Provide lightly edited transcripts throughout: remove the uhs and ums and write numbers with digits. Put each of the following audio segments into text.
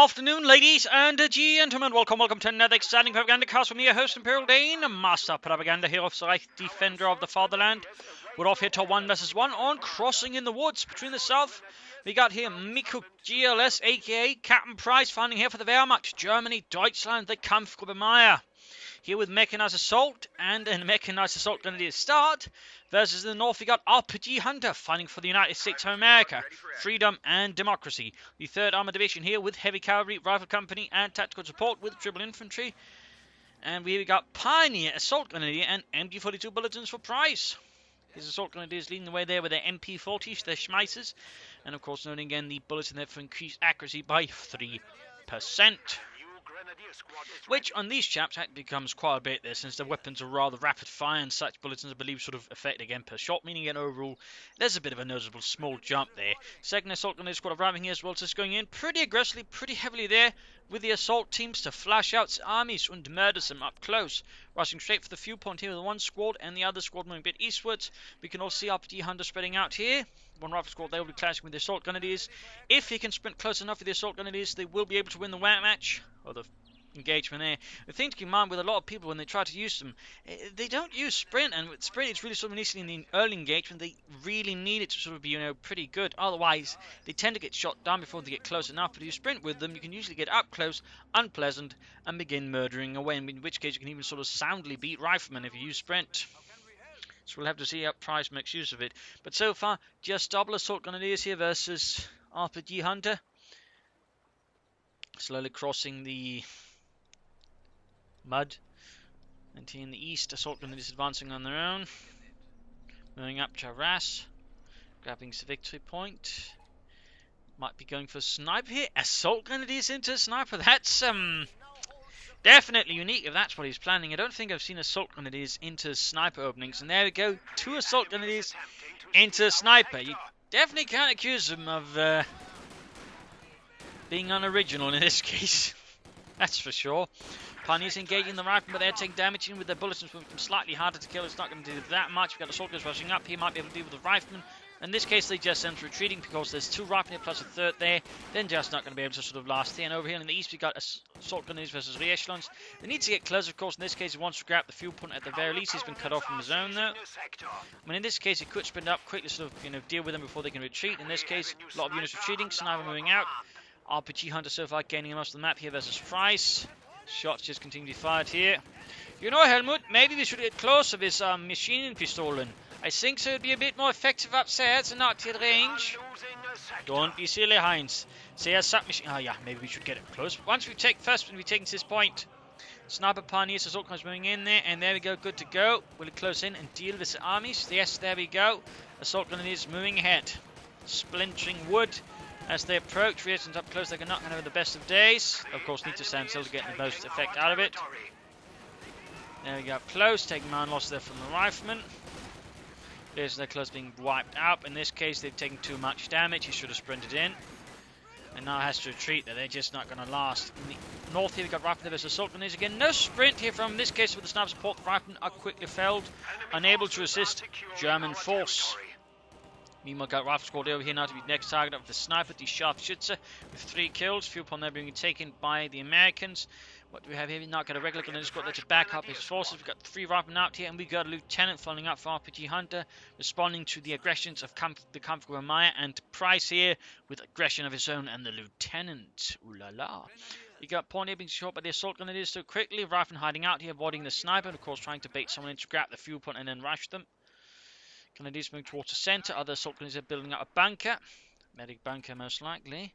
afternoon, ladies and gentlemen. Welcome to another exciting Propagandacast from your host, Imperial Dane, Master Propaganda here of Reich, Defender of the Fatherland. We're off here to 1 vs 1 on Crossing in the Woods. Between the south, we got here Miku GLS, aka Captain Price, finding here for the Wehrmacht, Germany, Deutschland, the Kampfgruppe Meyer. Here with Mechanized Assault and a Mechanized Assault Grenadier start. Versus in the north, we got RPGHunter fighting for the United States of America, freedom and democracy. The 3rd Armored Division here with Heavy Cavalry, Rifle Company and Tactical Support with Triple Infantry. And we got Pioneer Assault Grenadier and MG42 Bulletins for Price. His Assault Grenadiers leading the way there with their MP40s, their Schmeissers. And of course noting again the bullets in there for increased accuracy by 3%. Which on these chaps becomes quite a bit there, since the weapons are rather rapid fire and such bulletins I believe sort of affect again per shot, meaning again overall there's a bit of a noticeable small jump there. Second Assault Grenadier Squad arriving here as well, just going in pretty aggressively, pretty heavily there with the assault teams to flash out armies and murder them up close. Rushing straight for the fuel point here with one squad and the other squad moving a bit eastwards. We can also see RPGHunter spreading out here. One rifle squad, they will be clashing with the Assault Grenadiers. If he can sprint close enough with the Assault Grenadiers, they will be able to win the match, or the engagement there. The thing to keep in mind with a lot of people when they try to use them, they don't use sprint, and with sprint it's really sort of initially in the early engagement they really need it to sort of be, pretty good. Otherwise they tend to get shot down before they get close enough. But if you sprint with them, you can usually get up close, unpleasant, and begin murdering away, in which case you can even sort of soundly beat riflemen if you use sprint. So we'll have to see how Price makes use of it. But so far, just double Assault Grenadiers here versus RPGHunter. Slowly crossing the mud. And here in the east, Assault Grenadiers advancing on their own. Moving up Charas. Grabbing the victory point. Might be going for a sniper here. Assault Grenadiers into a sniper. That's definitely unique if that's what he's planning. I don't think I've seen Assault Grenadiers into sniper openings. And there we go. 2 Assault Grenadiers into sniper. You definitely can't accuse him of being unoriginal in this case. That's for sure. Pioneers engaging the rifle, but they're taking damage in with their bullets, and them slightly harder to kill. It's not going to do that much. We've got Assault Grenadiers rushing up. He might be able to deal with the riflemen. In this case, they just end retreating because there's 2 riflemen plus a 3rd there. Then just not going to be able to sort of last here. And over here in the east, we've got Assault Grenadiers versus re-echelons. They need to get close, of course. In this case, he wants to grab the fuel point at the very least. He's been cut off from the zone, though. I mean, in this case, he could sprint up quickly, sort of, deal with them before they can retreat. In this case, a lot of units retreating. Sniper moving out. RPGHunter so far gaining most of the map here versus Price. Shots just continue to be fired here. Helmut, maybe we should get closer with machine pistolen. I think so it'd be a bit more effective upstairs and not at range. Don't be silly, Heinz. Say a submachine. Oh yeah, maybe we should get it close. Once we take first, when we take this point. Sniper Pioneers, Assault comes moving in there, and there we go, good to go. Will it close in and deal with the armies? Yes, there we go. Assault Grenadiers moving ahead. Splintering wood. As they approach, reactions up close, they're not going to have the best of days. Of course, need to stand still to get the most effect out of it. There we go, up close, taking man loss there from the riflemen. There's their close being wiped out. In this case, they've taken too much damage. He should have sprinted in. And now has to retreat there. They're just not going to last. In the north here, we've got riflemen versus Assault Grenadiers again. No sprint here from, in this case, with the sniper support. The riflemen are quickly felled, unable to assist German force. Meanwhile, got rifle squad over here now to be next target of the sniper, the sharpshooter, with 3 kills. Fuel upon there being taken by the Americans. What do we have here? We've not got a regular Grenadier squad there to back up his forces. We've got 3 riflemen out here, and we've got a lieutenant following up for RPGHunter, responding to the aggressions of the Kampfgruppe Meyer, and Price here with aggression of his own and the lieutenant. Ooh la la. You got Pioneer being shot by the Assault Grenadiers so quickly. Rifleman hiding out here, avoiding the sniper, and of course trying to bait someone in to grab the fuel point and then rush them. Grenadiers moving towards the centre. Other Assault Grenadiers are building up a bunker. Medic bunker most likely.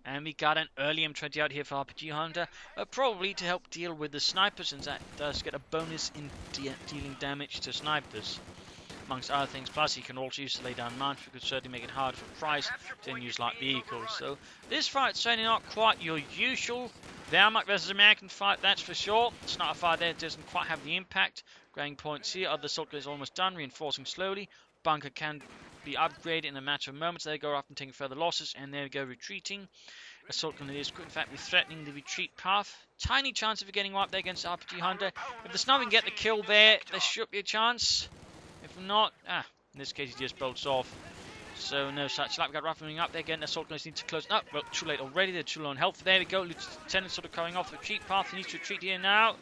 And we got an early M20 out here for RPGHunter. Probably to help deal with the snipers, since that does get a bonus in dealing damage to snipers. Amongst other things. Plus he can also use to lay down mines, which could certainly make it hard for Price to then use light vehicles. So this fight's certainly not quite your usual Wehrmacht versus American fight, that's for sure. Sniper fire there doesn't quite have the impact. Grabbing points here. Other Assault is almost done, reinforcing slowly. Bunker can be upgraded in a matter of moments. They go up and taking further losses, and there we go, retreating. Assault Grenadiers could in fact be threatening the retreat path. Tiny chance of getting wiped there against RPGHunter. If the sniper can get the kill there should be a chance. If not, in this case he just bolts off. So no such luck. We got riflemen up there again. Assault gunners need to close up. Well, too late already. They're too low on health. There we go. Lieutenant sort of coming off the retreat path. He needs to retreat here now.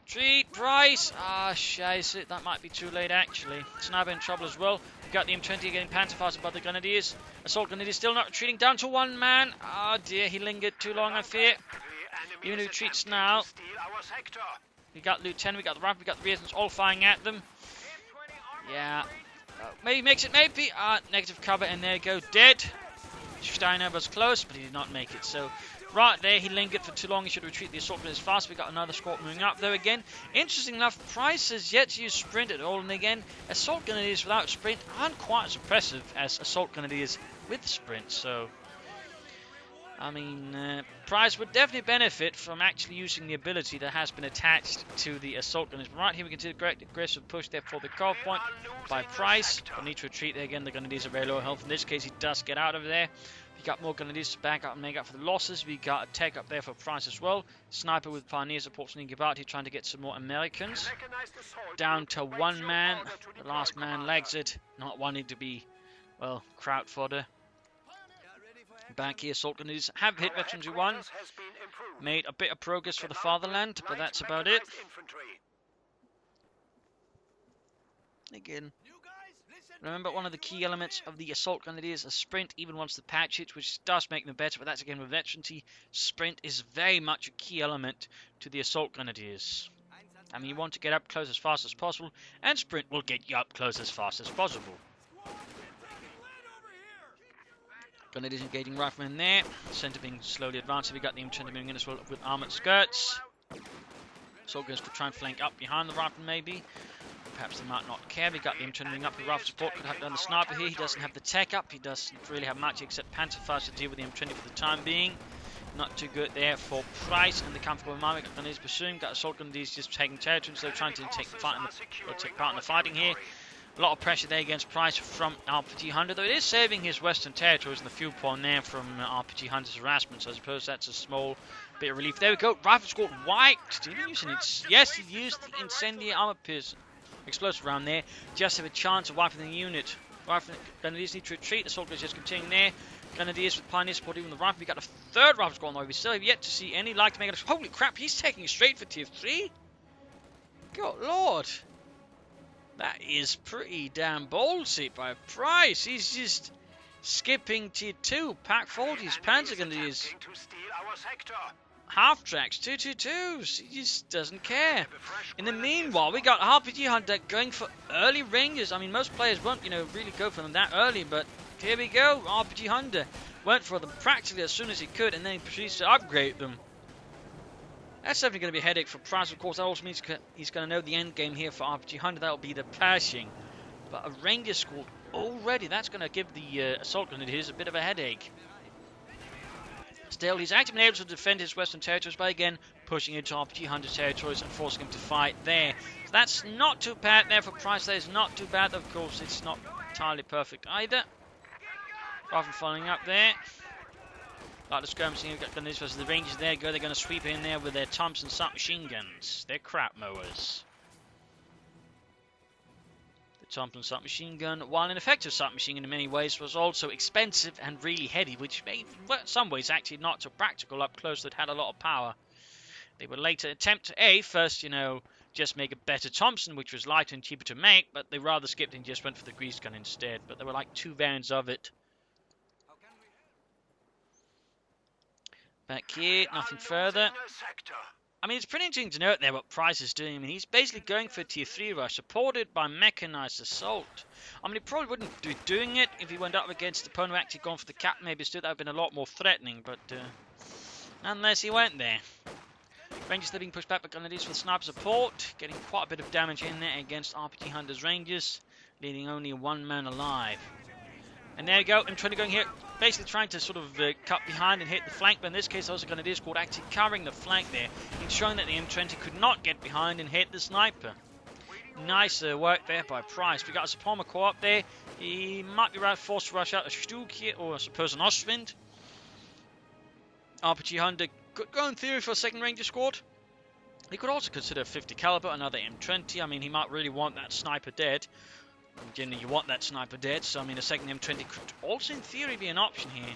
Retreat, Price. Ah, scheiße. That might be too late actually. Sniper in trouble as well. We got the M20 getting panzerfausted by the Grenadiers. Assault Grenadiers still not retreating, down to one man. Oh dear, he lingered too long, I fear. Even retreats now. We got Lieutenant, we got the Rifle, we got the Reasons all firing at them. Yeah. Maybe makes it, maybe. Negative cover, and there you go, dead. Steiner was close, but he did not make it. So, right there, he lingered for too long. He should retreat the assault grenadiers fast. We got another squad moving up, though, again. Interesting enough, Price has yet to use sprint at all. And again, assault grenadiers without sprint aren't quite as oppressive as assault grenadiers with sprint. So, I mean, Price would definitely benefit from actually using the ability that has been attached to the assault grenadiers. But right here, we can see the great aggressive push there for the cover point by Price. But need to retreat there again. The grenadiers are very low health. In this case, he does get out of there. We got more grenadiers to back up and make up for the losses. We got a tech up there for Price as well. Sniper with Pioneer support sneaking about here, trying to get some more Americans. Down to one man. The last man legs it, not wanting to be, well, crowd fodder. Back here, assault grenadiers have hit Veterans who won. Made a bit of progress for the fatherland, but that's about it. Again, remember, one of the key elements of the assault grenadiers is sprint, even once the patch hits, which does make them better, but that's again with veterancy. Sprint is very much a key element to the assault grenadiers. I mean, you want to get up close as fast as possible, and sprint will get you up close as fast as possible. Grenadiers engaging riflemen there. Center being slowly advancing. We got the M20 moving in as well with armored skirts. Assault gunners could try and flank up behind the rifleman maybe. Perhaps they might not care. We got the M20 moving up with rifle support. Could have done the sniper here. He doesn't have the tech up. He doesn't really have much except panzerfaust to deal with the M20 for the time being. Not too good there for Price and the comfortable environment. Grenadiers pursuing. Got assault grenadiers just taking territory. So they're trying to take part in the fighting here. A lot of pressure there against Price from RPGHunter, though it is saving his western territories and the fuel point there from RPGHunter's harassment, so I suppose that's a small bit of relief. There we go, rifle squad wiped. Did he use it? Yes, he used the incendiary armor pierce explosive round there. Just have a chance of wiping the unit. Grenadiers need to retreat, assault gunners just continuing there. Grenadiers with Pioneer support even the rifle. We got a third rifle squad on. We still have yet to see any light to make it. Holy crap, he's taking it straight for tier 3? Good lord. That is pretty damn ballsy by Price. He's just skipping tier 2, pack 40s, panzer grenadiers, half tracks, 222s. He just doesn't care. In the meanwhile, we got RPGHunter going for early ranges. I mean, most players won't, really go for them that early, but here we go. RPGHunter went for them practically as soon as he could, and then he proceeds to upgrade them. That's definitely going to be a headache for Price, of course. That also means he's going to know the end game here for RPGHunter. That will be the Pershing. But a Ranger squad already, that's going to give the assault grenadiers a bit of a headache. Still, he's actually been able to defend his western territories by, again, pushing into RPGHunter's territories and forcing him to fight there. So that's not too bad there for Price. That is not too bad. Of course, it's not entirely perfect either. Rifle following up there. Like the skirmishing, we've got grenadiers versus the Rangers. There you go. They're going to sweep in there with their Thompson submachine guns. They're crap mowers. The Thompson submachine gun, while an effective submachine gun in many ways, was also expensive and really heavy, which made, well, in some ways, actually not so practical up close. That had a lot of power. They would later attempt to, first, just make a better Thompson, which was lighter and cheaper to make, but they rather skipped and just went for the grease gun instead. But there were like 2 variants of it. Back here, nothing further. I mean, it's pretty interesting to note there what Price is doing. I mean, he's basically going for a tier 3 rush, supported by mechanized assault. I mean, he probably wouldn't be doing it if he went up against the opponent who actually gone for the cap. Maybe still that would have been a lot more threatening, but nonetheless, he went there. Rangers still being pushed back by Grenadiers for sniper support, getting quite a bit of damage in there against RPGHunter's Rangers, leaving only 1 man alive. And there you go, M20 going here, basically trying to sort of cut behind and hit the flank, but in this case also Grenadiers squad actually covering the flank there, ensuring that the M20 could not get behind and hit the sniper. Nice work there by Price. We got a Sapoma core up there. He might be forced to rush out a Stug here, or I suppose an Ostwind. RPGHunter could go in theory for a second Ranger squad. He could also consider a 50 caliber, another M20. I mean, he might really want that sniper dead. Generally, you want that sniper dead, so I mean, a second M20 could also, in theory, be an option here.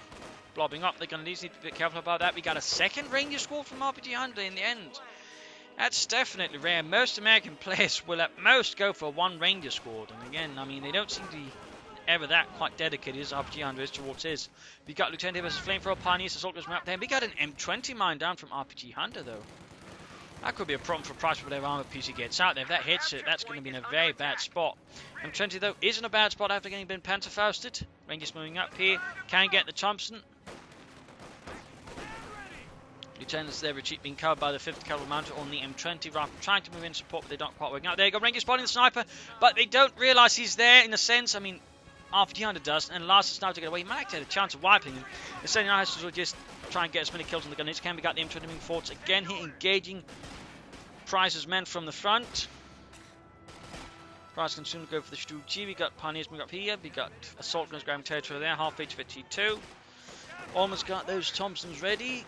Blobbing up, they're going to need to be careful about that. We got a second Ranger squad from RPGHunter in the end. That's definitely rare. Most American players will at most go for one Ranger squad. And again, I mean, they don't seem to be ever that quite dedicated as RPGHunter is towards his. We got Lieutenant versus Flamethrower, Pioneers, Assault goes up there. We got an M20 mine down from RPGHunter, though. That could be a problem for Price for whatever armor piece he gets out there. If that hits it, that's going to be in a very bad spot. M20, though, isn't a bad spot after getting been Panzerfausted. Rangers moving up here. Can get the Thompson. Lieutenants there, retreat being covered by the 5th Cavalry Mounted on the M20. Rifle trying to move in support, but they're not quite working out. There you go, Ranger spotting the sniper, but they don't realise he's there in a sense. I mean, RPGHunter does, and allows the sniper to get away. He might actually have a chance of wiping him. Instead, now has to just try and get as many kills on the gun as he can. We got the M20 moving forwards again here, engaging Price's men from the front. Price can soon go for the Stu-G. We got Pioneers moving up here. We got Assault Guns grabbing territory there. Half HP for T2. Almost got those Thompsons ready.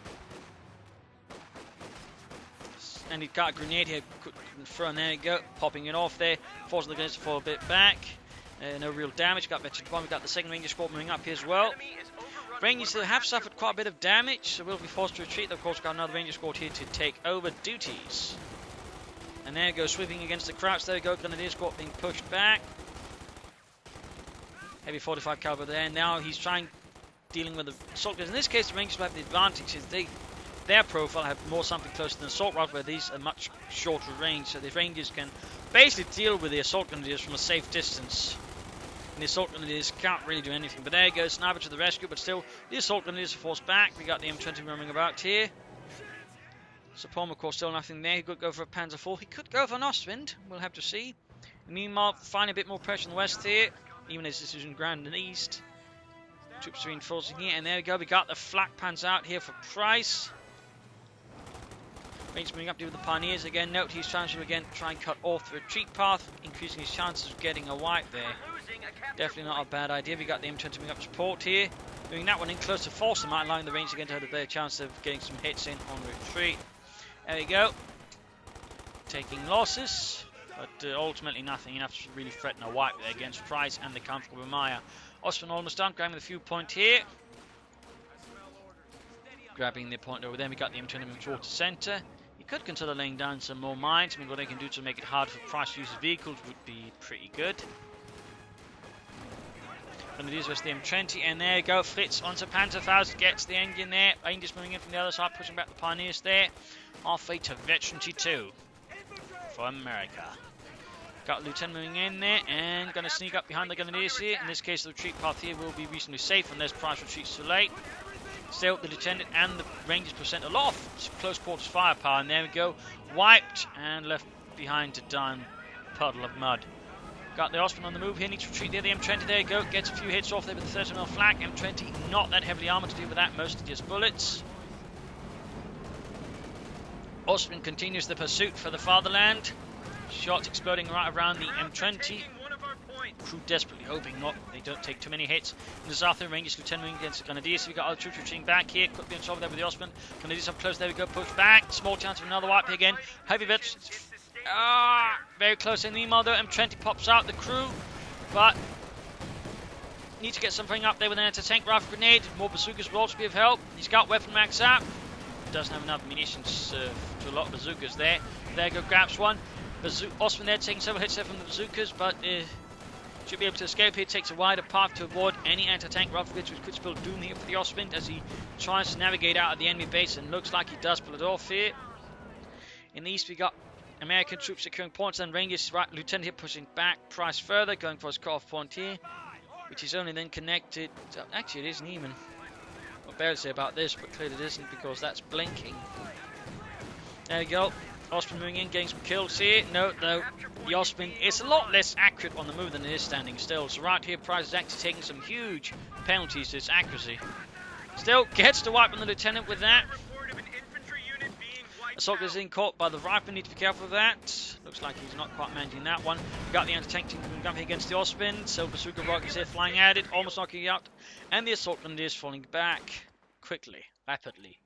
And he got a grenade here, thrown, there you go, popping it off there, forcing the grenades to fall a bit back. No real damage, got veteran bomb, we got the second Ranger squad moving up here as well. Rangers have suffered quite a bit of damage, so we'll be forced to retreat. Of course, got another Ranger squad here to take over duties. And there you go, sweeping against the crouch, there you go, Grenadier squad being pushed back. Heavy 45 caliber there, now he's dealing with the assault guns. In this case, the Rangers will have the advantage, is their profile have more something closer than assault rifle, where these are much shorter range, so the Rangers can basically deal with the assault grenadiers from a safe distance. And the assault grenadiers can't really do anything. But there you go, sniper to the rescue, but still the assault grenadiers are forced back. We got the M20 roaming about here. Sapom, of course, still nothing there. He could go for a Panzer IV. He could go for an Ostwind. We'll have to see. Meanwhile, finding a bit more pressure in the west here, even as this is in ground in the east. Troops are reinforcing here, and there we go. We got the flak pans out here for Price. Rangers moving up to with the Pioneers again. Note he's trying to again try and cut off the retreat path, increasing his chances of getting a wipe there. Definitely not a bad idea. We got the M20 moving up support here. Moving that one in close to force them out, allowing the Rangers again to have a better chance of getting some hits in on retreat. There we go. Taking losses, but ultimately nothing enough to really threaten a wipe there against Price and the comfortable Maya. Osman almost done, grabbing the few point here. Grabbing the point over there. We got the M20 moving towards the centre. You could consider laying down some more mines. I mean, what they can do to make it hard for Price to use his vehicles would be pretty good. And it is with the M20, and there you go, Fritz onto Panzerfaust, gets the engine there. Rangers moving in from the other side, pushing back the Pioneers there. Halfway to Veteran T2 for America. Got Lieutenant moving in there, and going to sneak up behind the Grenadiers here. In this case, the retreat path here will be reasonably safe unless Price retreats too late. Still, the Lieutenant and the Rangers present a lot of close quarters firepower, and there we go, wiped and left behind to die puddle of mud. Got the Osprey on the move here, needs to retreat there, the M20, there you go, gets a few hits off there with the 30mm flak. M20 not that heavily armoured to deal with that, mostly just bullets. Osprey continues the pursuit for the fatherland. Shots exploding right around the M20. Crew desperately hoping they don't take too many hits. And there's Arthur Rangers Lieutenant moving against the Grenadiers. So we got other troops retreating back here. Could be on top there with the Osman. Grenadiers up close, there we go, push back. Small chance of another wipe here again. Heavy veterans. Very close in the email though. M20 pops out the crew, but need to get something up there with an anti-tank rifle grenade. More bazookas will also be of help. He's got weapon max up. Doesn't have enough munitions to a lot of bazookas there. There go, grabs one. Osman there taking several hits there from the bazookas, but should be able to escape here. Takes a wider path to avoid any anti-tank rifle grenades, which could spell doom here for the Osman as he tries to navigate out of the enemy base, and looks like he does pull it off here. In the east we got American troops securing points, and Rangers right Lieutenant here pushing back Price further, going for his cut-off point here, which is only then connected. Actually, it isn't even. I'll barely say about this, but clearly it isn't because that's blinking. There we go. Osman moving in, getting some kills here. No, the Osman is a lot less accurate on the move than it is standing still. So right here, Price is actually taking some huge penalties to his accuracy. Still gets to wipe on the Lieutenant with that. Assault is in caught by the rifle, need to be careful of that. Looks like he's not quite managing that one. We got the anti-tank team coming up here against the Osman. So bazooka rockets here flying at it, almost knocking it out. And the assault grenadiers falling back quickly, rapidly.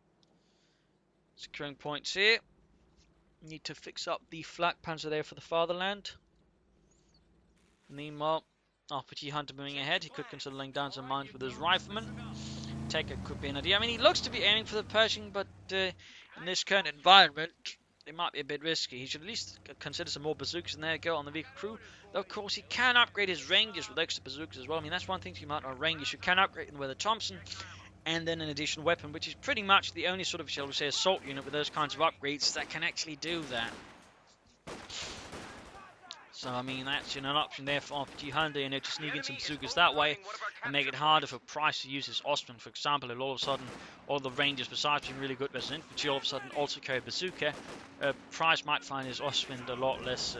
Securing points here. Need to fix up the flak panzer there for the fatherland. Meanwhile, RPGHunter moving ahead. He could consider laying down some mines with his rifleman. Taker could be an idea. I mean, he looks to be aiming for the Pershing, but in this current environment, it might be a bit risky. He should at least consider some more bazookas, and there you go on the vehicle crew. Though, of course, he can upgrade his Rangers with extra bazookas as well. I mean, that's one thing you might not Rangers. You can upgrade them with a Thompson, and then an additional weapon, which is pretty much the only sort of, shall we say, assault unit with those kinds of upgrades that can actually do that. So, I mean, that's an option there for RPGHunter, to sneak in some bazookas that way and make it harder for Price to use his Ostman. For example, if all of a sudden all the Rangers, besides being really good as an infantry, all of a sudden also carry a bazooka, Price might find his Ostman a lot less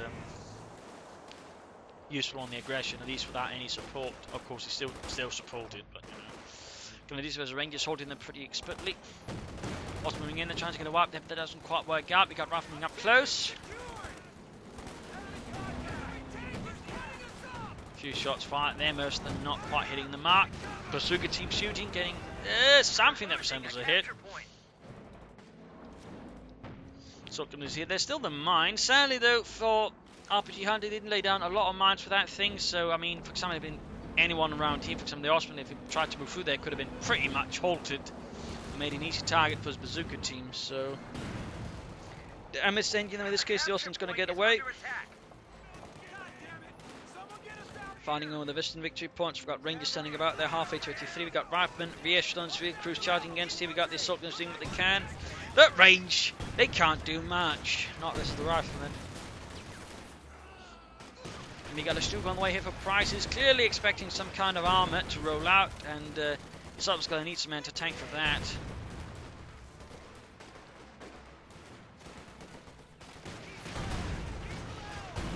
useful on the aggression, at least without any support. Of course, he's still supported, but these as Rangers holding them pretty expertly. Ostman moving in and trying to get a wipe there, but that doesn't quite work out. We got Rifleman up close. Few shots fired there, most of them not quite hitting the mark. Bazooka team shooting, getting something that resembles a hit. So here, there's still the mines. Sadly though, for RPGHunter, they didn't lay down a lot of mines for that thing. So I mean, for example, if anyone around here, for example, the Ostman, if he tried to move through there, could have been pretty much halted and made an easy target for his bazooka team. So I'm saying, in this case, the Ostman's going to get away. Finding one of the Western victory points. We've got Rangers standing about there, halfway to 83. We've got Riflemen, re-echelons, vehicle crews charging against here. We've got the assault guns doing what they can. But range, they can't do much. Not this is the Riflemen. And we got a Stube on the way here for Prices, clearly expecting some kind of armour to roll out, and the assault's going to need some anti-tank for that.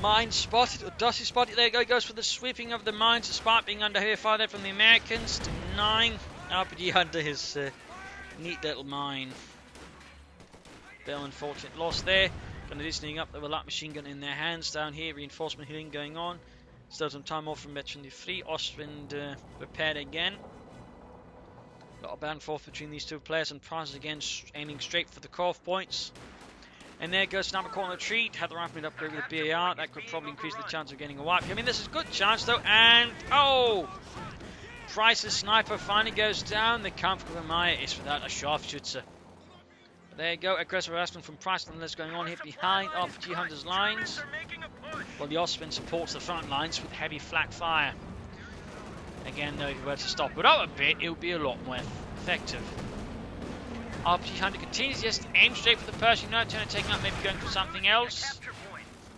Mine spotted, or Dusty spotted, there you go, he goes for the sweeping of the mines, despite being under heavy fire there from the Americans. To 9, RPGHunter, his neat little mine. Bill, unfortunate loss there. Going to be sneaking up there with a light machine gun in their hands down here, reinforcement healing going on. Still some time off from Veteran 3, Ostwind repaired again. A lot of back and forth between these two players, and Price again aiming straight for the CoH points. And there goes Sniper caught on the retreat. Had the rifleman upgrade with the BAR. That could probably increase the chance of getting a wipe. I mean, this is a good chance though. And oh! Price's sniper finally goes down. The camp for Maya is without a sharpshooter. But there you go. Aggressive harassment from Price. And that's going on here behind RPGHunter's lines. Well, the Ostwind supports the front lines with heavy flak fire. Again, though, if you were to stop it up a bit, it would be a lot more effective. RPGHunter continues, just aim straight for the Pershing, no turn and taking up, maybe going for something else.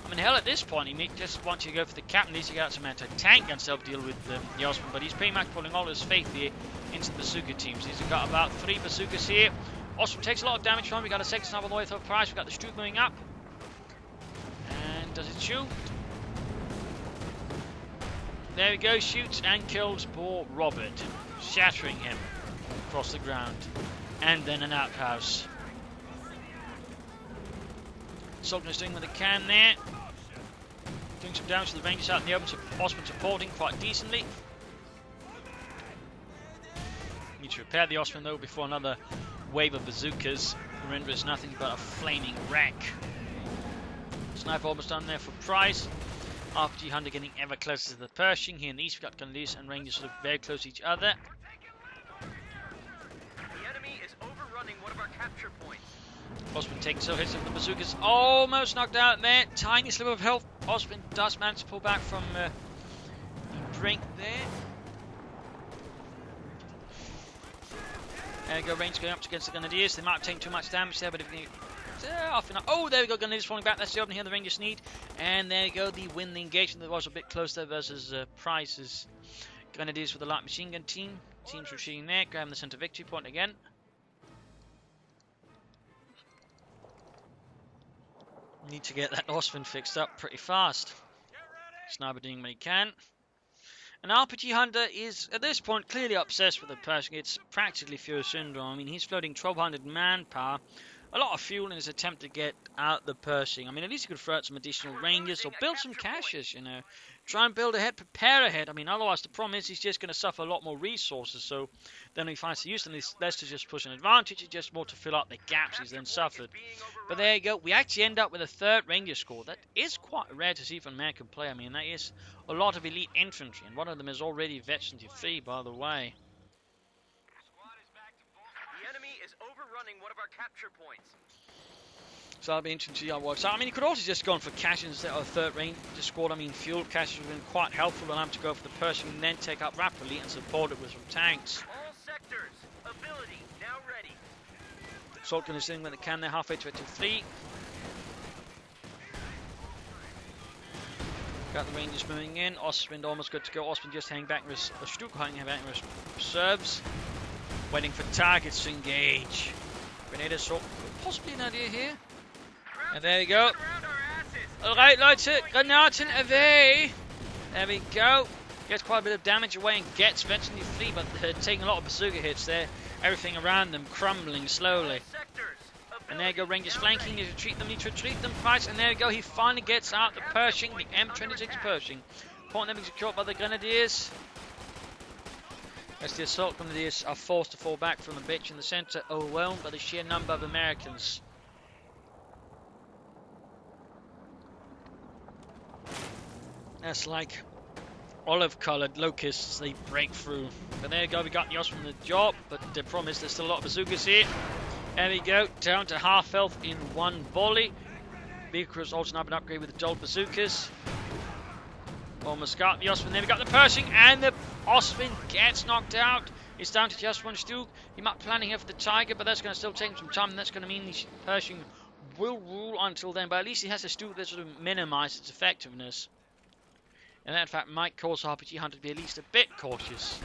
I mean, hell, at this point, he may just want you to go for the captain, at least you get out some anti-tank guns to help deal with the Ostman, but he's pretty much pulling all his faith here into the bazooka teams. He's got about 3 bazookas here. Ostman takes a lot of damage from him. We got a second sniper all the way through Price. We got the Stroop moving up. And does it shoot? There we go, shoots and kills poor Robert, shattering him across the ground. And then an outhouse. Sogner's doing what they can there. Doing some damage to the Rangers out in the open. Ostman supporting quite decently. Need to repair the Ostman though before another wave of bazookas render us nothing but a flaming wreck. Sniper almost done there for Price. RPGHunter getting ever closer to the Pershing. Here in the east we've got Gunlease and Rangers sort of very close to each other. Ostman taking so hits of the bazookas, almost knocked out there. Tiny slip of health. Ostman does manage to pull back from the brink there. There we go, range going up against the Grenadiers. They might have taken too much damage there, but if you oh, there we go, Grenadiers falling back. That's the opening here the Rangers need. And there you go, the win the engagement. That was a bit close there versus Price's Grenadiers with the light machine gun team. Teams retreating there, grabbing the center victory point again. Need to get that Ostman fixed up pretty fast. Sniper doing what he can. And RPGHunter is, at this point, clearly obsessed with the Pershing. It's practically Fuhrer syndrome. I mean, he's floating 1,200 manpower a lot of fuel in his attempt to get out the Pershing. I mean, at least he could throw out some additional Rangers or build some caches, you know. Try and build ahead, prepare ahead. I mean, otherwise the problem is he's just going to suffer a lot more resources. So then he finds to use them, it's less to just push an advantage, it's just more to fill up the gaps he's then suffered. But there you go. We actually end up with a 3rd Ranger score. That is quite rare to see from an American player. I mean, that is a lot of elite infantry, and one of them is already veteran to 3, by the way. The enemy is overrunning one of our capture points. So that'll be interesting to see how it works out. I mean, you could also just gone for caches instead of a 3rd Ranger squad. I mean, fuel caches would have been quite helpful, and have to go for the Pershing and then take up rapidly and support it with some tanks. All sectors, ability now ready. Assault gun is doing what they can. They're halfway to 3. Got the Rangers moving in. Ostwind almost good to go. Ostwind just hanging back with Stuck hanging back with reserves. Waiting for targets to engage. Grenade assault. Possibly an idea here. And there we go. Alright, Leute, Granaten away. There we go. Gets quite a bit of damage away and gets eventually free, but they're taking a lot of bazooka hits there. Everything around them crumbling slowly. And there you go, Rangers flanking. Need to retreat them, Price. And there we go, he finally gets out the Pershing, the M26 Pershing. Point being secured by the Grenadiers. As the assault Grenadiers are forced to fall back from the bitch in the centre, overwhelmed by the sheer number of Americans. That's like olive-coloured locusts, they break through. But there you go, we got the Ostwind on the job, but the problem is there's still a lot of bazookas here. There we go, down to half health in one volley. Vehicles also now been upgraded with the dual bazookas. Almost got the Ostwind, there we got the Pershing, and the Ostwind gets knocked out. It's down to just one Stuck. He might be planning here for the Tiger, but that's going to still take him some time, and that's going to mean the Pershing will rule until then. But at least he has a Stuck that sort of minimises its effectiveness. And that, in fact, might cause RPGHunter to be at least a bit cautious.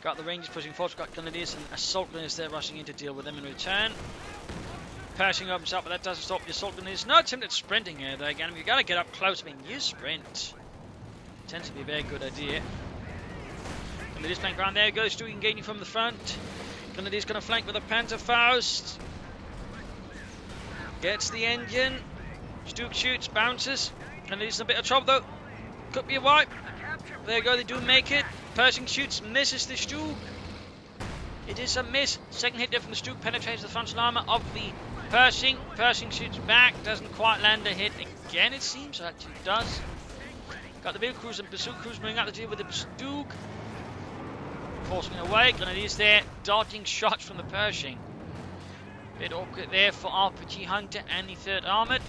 Got the Rangers pushing forward, got Grenadiers and Assault Grenadiers there rushing in to deal with them in return. Pershing opens up, but that doesn't stop the Assault Grenadiers. No attempt at sprinting here, though. Again, you've got to get up close. I mean, you sprint. Tends to be a very good idea. Grenadiers flank around there. Goes to engaging from the front. Grenadiers going to flank with a Panzerfaust. Gets the engine. Stuck shoots, bounces. Grenadiers in a bit of trouble, though. Could be a wipe. There you go, they do make it. Pershing shoots, misses the Stuck. It is a miss. Second hit there from the Stuck penetrates the frontal armour of the Pershing. Pershing shoots back, doesn't quite land a hit again, it seems. Actually does. Got the vehicle crews and bazooka crews moving out to deal with the Stuck. Forcing away. Grenadiers there, dodging shots from the Pershing. Bit awkward there for RPGHunter and the 3rd Armoured.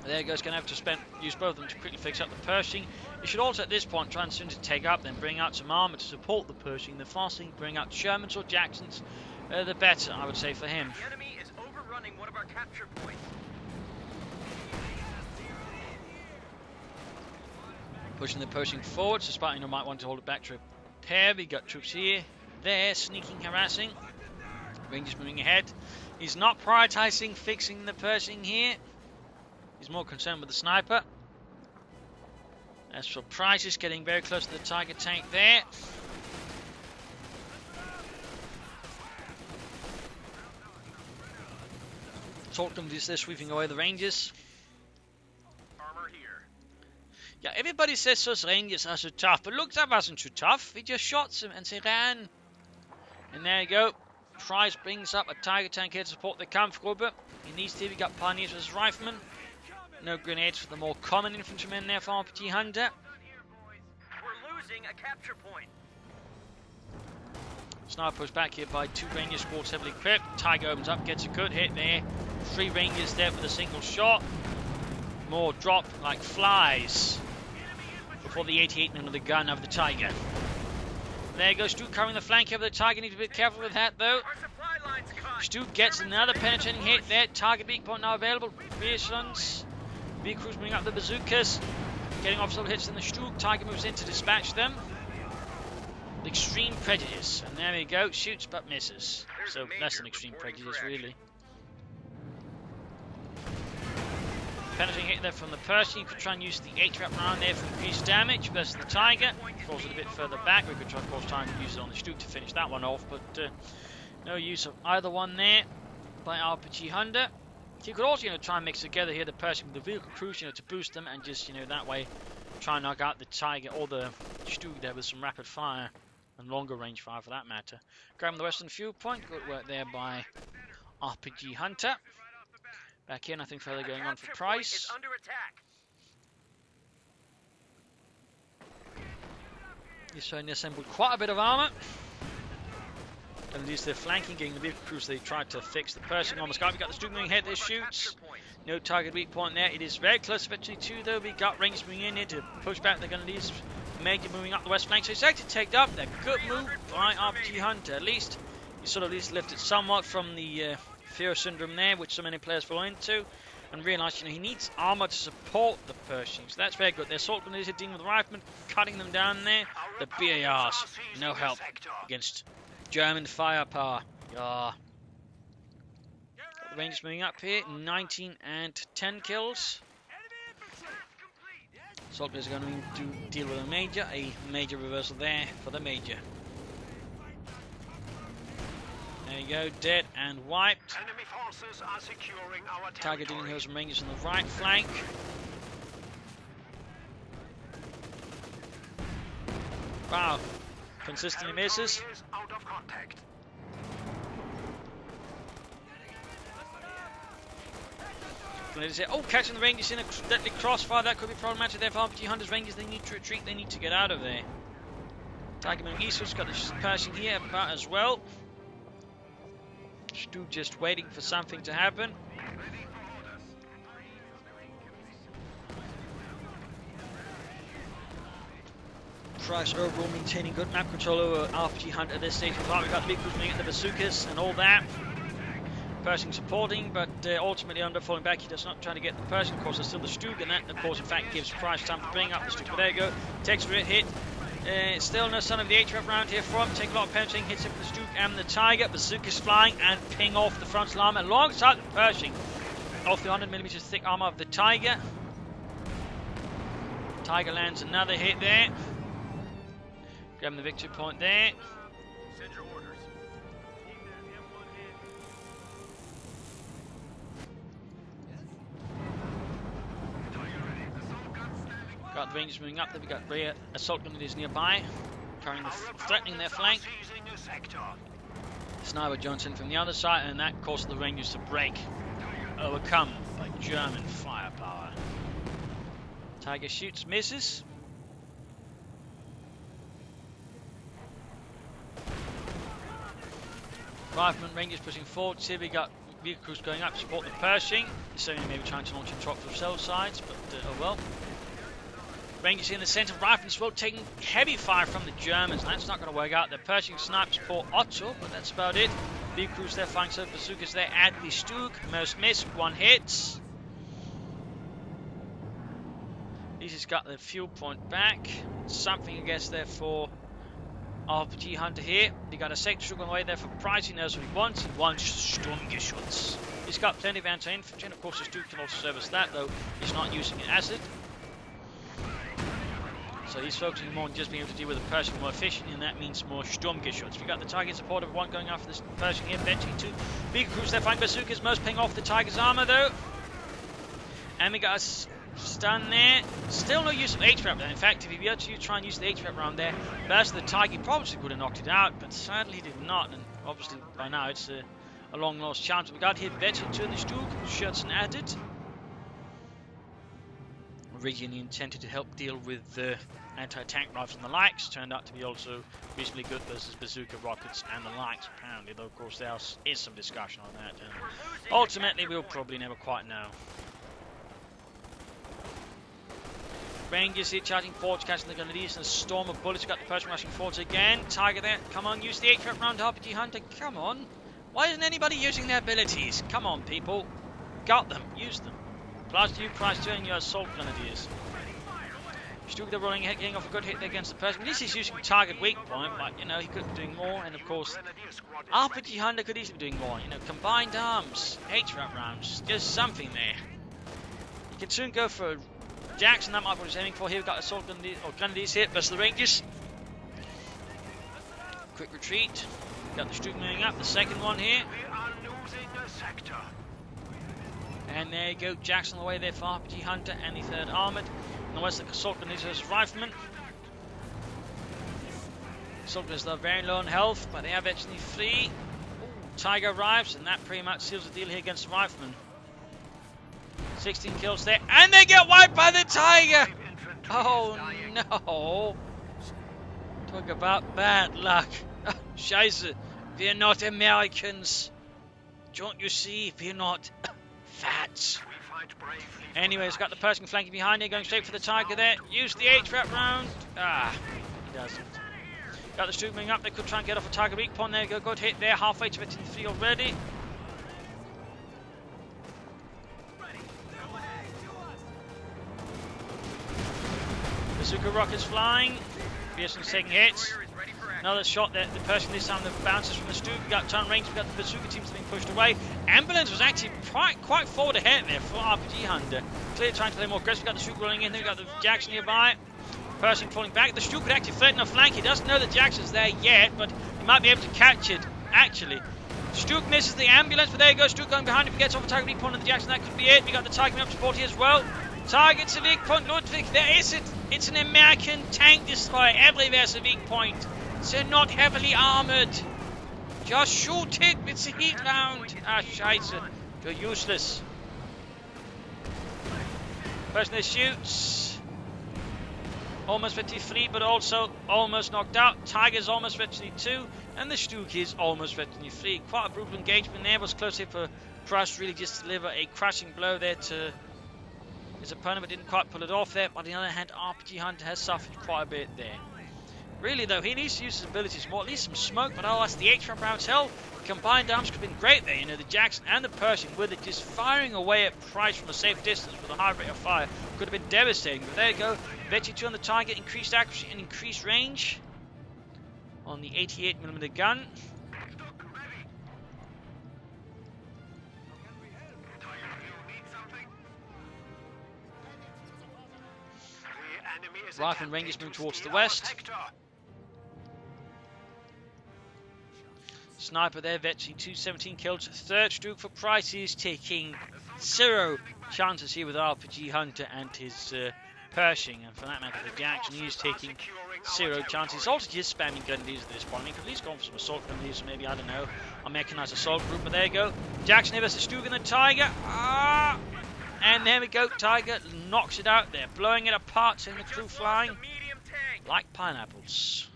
There he goes, going to have to use both of them to quickly fix up the Pershing. He should also at this point try and soon to take up, then bring out some armour to support the Pershing. The faster he can bring out Shermans or Jacksons, the better, I would say, for him. The enemy is overrunning one of our capture points. Pushing the Pershing forward, so Spartan might want to hold it back to repair. We got troops here, there, sneaking, harassing. Rangers moving ahead. He's not prioritising fixing the Pershing here. He's more concerned with the sniper. As for Price, is getting very close to the Tiger tank there. Talked is there sweeping away the Rangers. Armor here. Yeah, everybody says those Rangers are so tough, but look, that wasn't too tough. He just shot them and they ran. And there you go. Price brings up a Tiger tank here to support the Kampfgruppe. In these two, we got Pioneers versus Riflemen. No grenades for the more common infantrymen there for RPGHunter. We're losing a capture point. Sniper pushed back here by 2 Ranger squads heavily equipped. Tiger opens up, gets a good hit there. 3 Rangers there with a single shot. More drop like flies before the 88 men with the gun of the Tiger. There goes Stu covering the flank of the Tiger. Need to be careful with that though. Stu gets another penetrating hit there. Target beak point now available. Reassurance. Vehicles bring up the bazookas. Getting off some hits in the Stuck. Tiger moves in to dispatch them. With extreme prejudice. And there we go. Shoots but misses. So less than extreme prejudice really. Penetrating hit there from the Pershing. You could try and use the H-trap round there for increased damage versus the Tiger. Force it a bit further back. We could try, of course, try and use it on the Stuke to finish that one off, but no use of either one there by RPGHunter. You could also, try and mix together here the Pershing with the vehicle crews, to boost them and just, that way try and knock out the Tiger or the Stuke there with some rapid fire and longer range fire for that matter. Grabbing the western fuel point. Good work there by RPGHunter. Back here, nothing further going on for Price. He's certainly assembled quite a bit of armour. At least they're flanking, getting the vehicle crews. They tried to fix the Pershing on the sky. We got the Stuke moving ahead. There shoots. No target weak point there. It is very close eventually too, though. We got Rangers moving in here to push back the Grenadiers. Major moving up the west flank. So it's actually taken up. A good move by RPGHunter. At least he sort of at least lifted somewhat from the fear syndrome there, which so many players fall into, and realised he needs armour to support the Pershing. So that's very good. Their assault grenadiers are dealing with the riflemen, cutting them down there. The BARs, no help against German firepower. Yeah. Got the Rangers moving up here. 19 and 10 kills. Assault grenadiers are going to deal with a major reversal there for the Major. There you go, dead and wiped. Enemy forces are securing our Tiger dealing with some Rangers on the right flank. Wow, consistently misses. Out of contact. Oh, catching the Rangers in a deadly crossfire. That could be problematic there for RPGHunter's Rangers. They need to retreat. They need to get out of there. Tiger moving eastwards. Got the Pershing here about as well. Stu just waiting for something to happen. Price overall maintaining good map control over RPGHunter at this stage. We've got the big crews moving at the bazookas and all that. Pershing supporting, but ultimately under falling back. He does not try to get the Pershing. Of course, there's still the Stuke, and that, of course, in fact, gives Price time to bring up the Stuke. But there you go. Takes a hit. Still no sign of the H-trap round here for him. Take a lot of penetrating hits with the Stuke and the Tiger. Bazookas flying and ping off the frontal armor alongside the Pershing. Off the 100mm thick armor of the Tiger. Tiger lands another hit there. Grabbing the victory point there. Send your orders. Got the Rangers moving up there. We got rear assault grenadiers nearby, threatening their flank. Sniper Johnson from the other side, and that caused the Rangers to break, overcome by German firepower. Tiger shoots, misses. Rifleman Rangers pushing forward. See, we got vehicle crews going up to support the Pershing. Certainly maybe trying to launch in trucks from cell sides, but oh well. Rangers in the centre, riflemen as well, taking heavy fire from the Germans. That's not going to work out. The Pershing snipes poor Otto, but that's about it. Big crews there firing some bazookas there at the Stuke. Most miss, one hit. He's just got the fuel point back. Something, I guess, there for RPGHunter here. He got a sector Stuke on the way there for Price. He knows what he wants. He wants Sturmgeschütz. He's got plenty of anti-infantry, and of course the Stuke can also service that, though he's not using an acid. So he's focusing more on just being able to deal with the Pershing more efficiently, and that means more Sturmgeschütz. We got the Tiger support of one going after this Pershing here, eventually two big crews there firing bazookas, most ping off the Tiger's armor though. And we got a stun there. Still no use of H-trap there. In fact, if he were to try and use the H-trap round there, burst the Tiger, probably could have knocked it out, but sadly did not. And obviously by now it's a long lost chance. We got hit eventually to the Stuke, Schützen added. Originally intended to help deal with the anti-tank rifles and the likes, turned out to be also reasonably good versus bazooka rockets and the likes, apparently, though of course there is some discussion on that, and ultimately we'll probably never quite know. Rangers here charging forwards, catching the Grenadiers, and a storm of bullets. Got the Pershing rushing forwards again. Tiger there, come on, use the H-trap round, RPGHunter, come on. Why isn't anybody using their abilities? Come on, people. Got them, use them. Plus you, Price 2 and your assault grenadiers. Stuke they're rolling ahead, getting off a good hit there against the Pershing. This is using target weak point, but he could be doing more, and of course RPGHunter could easily be doing more. Combined arms, H-trap rounds, just something there. You can soon go for Jackson. That might be what he's aiming for here. We've got assault grenadiers here versus the Rangers. Quick retreat. Got the Stug moving up. The second one here. We are losing a sector. And there you go. Jackson on the way there for RPGHunter and the 3rd Armoured. And the west of the assault grenadiers versus Riflemen. Assault grenadiers are very low on health, but they are virtually free. Ooh, Tiger arrives, and that pretty much seals the deal here against the Riflemen. 16 kills there, and they get wiped by the Tiger! Oh no! Talk about bad luck. Scheiße, we're not Americans. Don't you see, we're not fats. Anyways, got the Pershing flanking behind here, going straight for the Tiger there. Use the H-trap round. Ah, he doesn't. Got the Stug moving up, they could try and get off a Tiger weak point. There you go, good hit there, halfway to 3 already. Bazooka rockets flying. Pearson's taking hits. Another shot there. The Pershing this time, the bounces from the Stug. We got turn range. We got the Bazooka teams being pushed away. Ambulance was actually quite forward ahead there for RPGHunter. Clearly trying to play more aggressive. We got the Stug rolling in. Then we got the Jackson nearby. Pershing falling back. The Stug could actually threaten a flank. He doesn't know that Jackson's there yet, but he might be able to catch it. Actually, Stug misses the ambulance, but there you go. Stug going behind him. He gets off a Tiger weak point on the Jackson. That could be it. We got the Tiger up support here as well. Target's a weak point, Ludwig. There is it. It's an American tank destroyer. Everywhere's a weak point. They're not heavily armored. Just shoot it. It's a heat round. Ah, scheiße. You're useless. Person that shoots. Almost 53, but also almost knocked out. Tiger's almost 52, and the Stug is almost 53. Quite a brutal engagement there. Was close here for Price really just to deliver a crashing blow there to his opponent, but didn't quite pull it off there. But on the other hand, RPGHunter has suffered quite a bit there. Really though, he needs to use his abilities more, at least some smoke, but otherwise the H-trap rounds hell. Combined arms could have been great there, you know, the Jackson and the Pershing with it just firing away at Price from a safe distance with a high rate of fire. Could have been devastating, but there you go. Vecchi 2 on the target, increased accuracy and increased range on the 88mm gun. Rifleman Rangers move towards the west. Sniper there, Vecchi 2, 17 kills. 3rd Stug for Price. He is taking 0 chances here with RPGHunter and his Pershing. And for that matter, the Jackson, he is taking 0 chances. He's also just spamming grenadiers at this point. I mean, he could at least go for some assault grenadiers, or maybe, I don't know, a mechanized assault group. But there you go. Jackson here versus Stug and the Tiger. Ah! And there we go, Tiger knocks it out there, blowing it apart, seeing the crew flying like pineapples.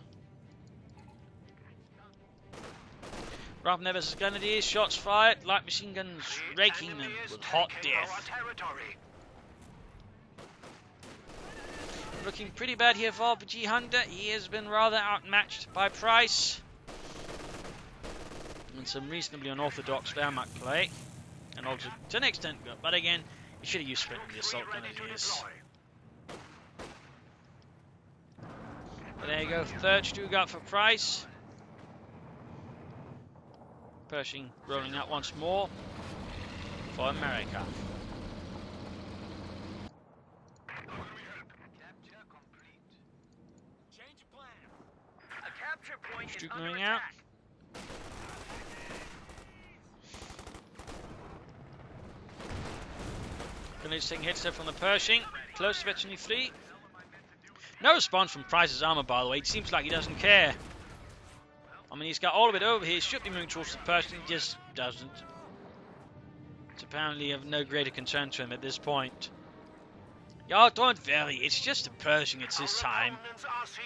Rifleman versus Grenadiers, shots fired, light machine guns raking them with hot death. Looking pretty bad here for RPGHunter. He has been rather outmatched by Price. And some reasonably unorthodox Wehrmacht play. And also, to an extent, but again, you should have used sprint with the assault grenadiers. But there you go, 3rd Stug up for Price. Pershing rolling out once more for America. Stug moving out. Grenadiers taking hits there from the Pershing. Close to virtually free. No response from Price's armor, by the way. It seems like he doesn't care. I mean, he's got all of it over here. He should be moving towards the Pershing. He just doesn't. It's apparently of no greater concern to him at this point. Oh, don't worry. It's just a Pershing. It's his time.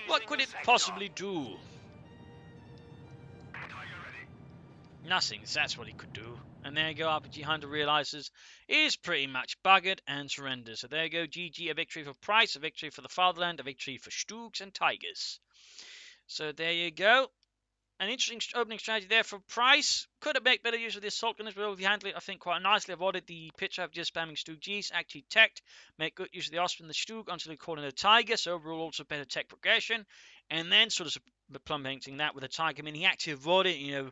What could it possibly do? Nothing. That's what he could do. And there you go, RPGHunter realizes he's pretty much buggered and surrenders. So there you go, GG, a victory for Price, a victory for the Fatherland, a victory for Stugs and Tigers. So there you go. An interesting opening strategy there for Price. Could have made better use of the assault gunners, but he handled it, I think, quite nicely. Avoided the picture of just spamming Stug Gs. Actually teched, make good use of the Osprey and the Stug until he caught in the Tiger. So overall, also better tech progression. And then sort of plummeting that with the Tiger. I mean, he actually avoided, you know,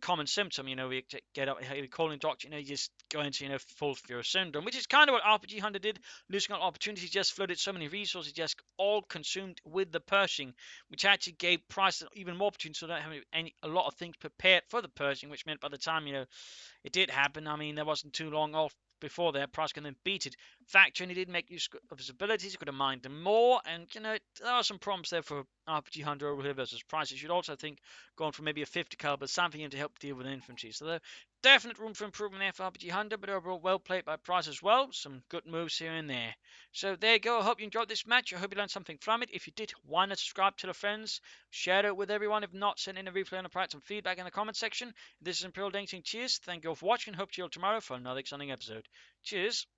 common symptom. We get up, calling doctor, you just go into, full fear syndrome, which is kind of what RPG Hunter did. Losing out opportunities, just flooded so many resources, just all consumed with the Pershing, which actually gave Price even more opportunities, so they don't have a lot of things prepared for the Pershing, which meant by the time, it did happen, there wasn't too long off before that, Price can then beat it. Factoring, he did make use of his abilities, he could have mined them more, and, there are some problems there for RPG Hunter over here versus Price. You should also think going for maybe a 50 caliber, something to help deal with infantry. So there definite room for improvement there for RPG Hunter, but overall well played by Price as well. Some good moves here and there. So there you go. I hope you enjoyed this match. I hope you learned something from it. If you did, why not subscribe to the friends? Share it with everyone. If not, send in a replay and provide some feedback in the comment section. This is Imperial Dancing. Cheers. Thank you all for watching. Hope to see you all tomorrow for another exciting episode. Cheers.